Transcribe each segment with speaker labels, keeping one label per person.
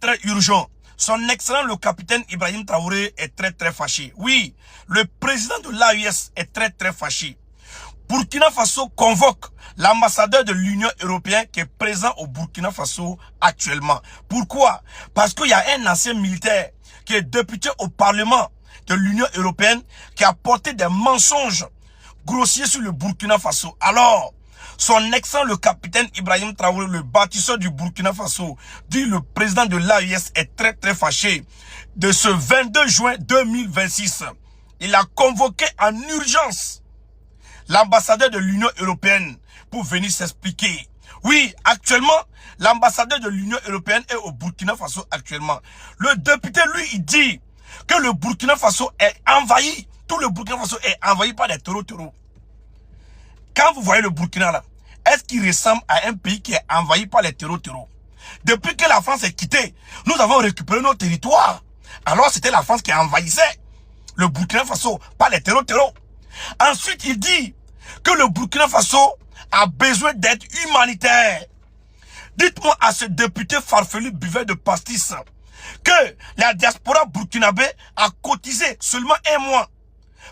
Speaker 1: très urgent. Son excellent, le capitaine Ibrahim Traoré, est très fâché. Oui, le président de l'AES est très fâché. Burkina Faso convoque l'ambassadeur de l'Union européenne qui est présent au Burkina Faso actuellement. Pourquoi? Parce qu'il y a un ancien militaire qui est député au Parlement de l'Union européenne qui a porté des mensonges grossiers sur le Burkina Faso. Alors, son excellent, le capitaine Ibrahim Traoré, le bâtisseur du Burkina Faso, dit le président de l'AES est très fâché. De ce 22 juin 2026, il a convoqué en urgence l'ambassadeur de l'Union européenne pour venir s'expliquer. Oui, actuellement, l'ambassadeur de l'Union européenne est au Burkina Faso actuellement. Le député, lui, il dit que le Burkina Faso est envahi. Tout le Burkina Faso est envahi par des terreaux. Quand vous voyez le Burkina là, est-ce qu'il ressemble à un pays qui est envahi par les terreaux? Depuis que la France est quittée, nous avons récupéré nos territoires. Alors c'était la France qui envahissait le Burkina Faso par les terreaux. Ensuite, il dit que le Burkina Faso a besoin d'aide humanitaire. Dites-moi à ce député farfelu buveur de pastis que la diaspora burkinabé a cotisé seulement un mois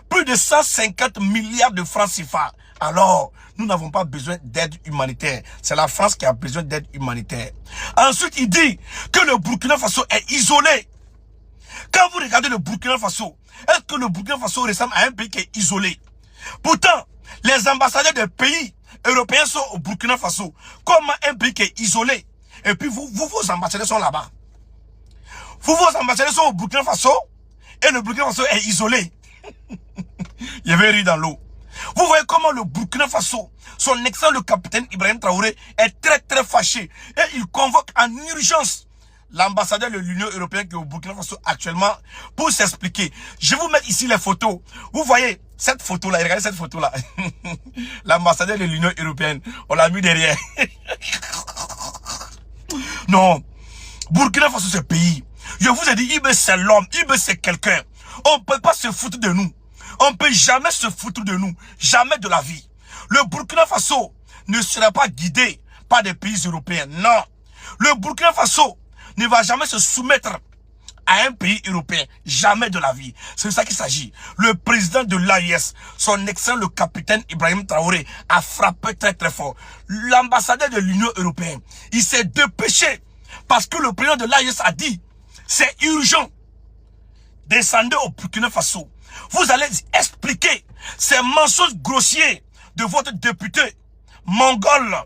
Speaker 1: plus de 150 milliards de francs CFA. Alors, nous n'avons pas besoin d'aide humanitaire. C'est la France qui a besoin d'aide humanitaire. Ensuite, il dit que le Burkina Faso est isolé. Quand vous regardez le Burkina Faso, est-ce que le Burkina Faso ressemble à un pays qui est isolé? Pourtant, les ambassadeurs des pays européens sont au Burkina Faso. Comment un pays qui est isolé? Et puis vos ambassadeurs sont là-bas. Vos ambassadeurs sont au Burkina Faso et le Burkina Faso est isolé. Il y avait ri dans l'eau. Vous voyez comment le Burkina Faso, son excellent le capitaine Ibrahim Traoré, est très fâché. Et il convoque en urgence l'ambassadeur de l'Union européenne qui est au Burkina Faso actuellement pour s'expliquer. Je vais vous mettre ici les photos. Vous voyez cette photo-là, regardez cette photo-là. L'ambassadeur de l'Union européenne, on l'a mis derrière. Non, Burkina Faso c'est pays. Je vous ai dit, Ibe c'est l'homme, Ibe c'est quelqu'un. On ne peut pas se foutre de nous. On ne peut jamais se foutre de nous. Jamais de la vie. Le Burkina Faso ne sera pas guidé par des pays européens. Non. Le Burkina Faso ne va jamais se soumettre à un pays européen. Jamais de la vie. C'est de ça qu'il s'agit. Le président de l'AES, son excellent le capitaine Ibrahim Traoré, a frappé très fort. L'ambassadeur de l'Union européenne, il s'est dépêché parce que le président de l'AES a dit, c'est urgent. Descendez au Burkina Faso. Vous allez expliquer ces mensonges grossiers de votre député mongol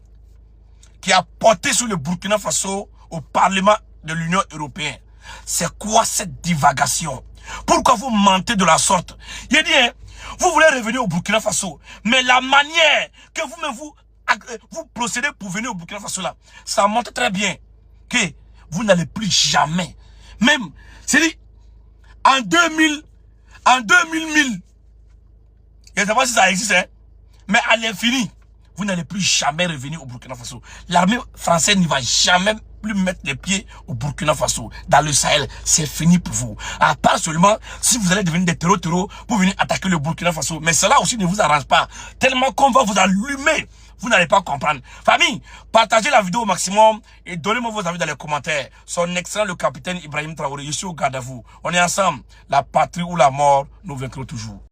Speaker 1: qui a porté sur le Burkina Faso au Parlement de l'Union européenne. C'est quoi cette divagation? Pourquoi vous mentez de la sorte? Il dit, hein, vous voulez revenir au Burkina Faso, mais la manière que vous-même vous procédez pour venir au Burkina Faso là, ça montre très bien que vous n'allez plus jamais. Même, c'est dit, en 2000, je ne sais pas si ça existe, hein, mais à l'infini, vous n'allez plus jamais revenir au Burkina Faso. L'armée française ne va jamais plus mettre les pieds au Burkina Faso. Dans le Sahel, c'est fini pour vous. À part seulement si vous allez devenir des terreaux pour venir attaquer le Burkina Faso. Mais cela aussi ne vous arrange pas. Tellement qu'on va vous allumer. Vous n'allez pas comprendre. Famille, partagez la vidéo au maximum et donnez-moi vos avis dans les commentaires. Son excellent le capitaine Ibrahim Traoré, je suis au garde à vous. On est ensemble. La patrie ou la mort, nous vaincrons toujours.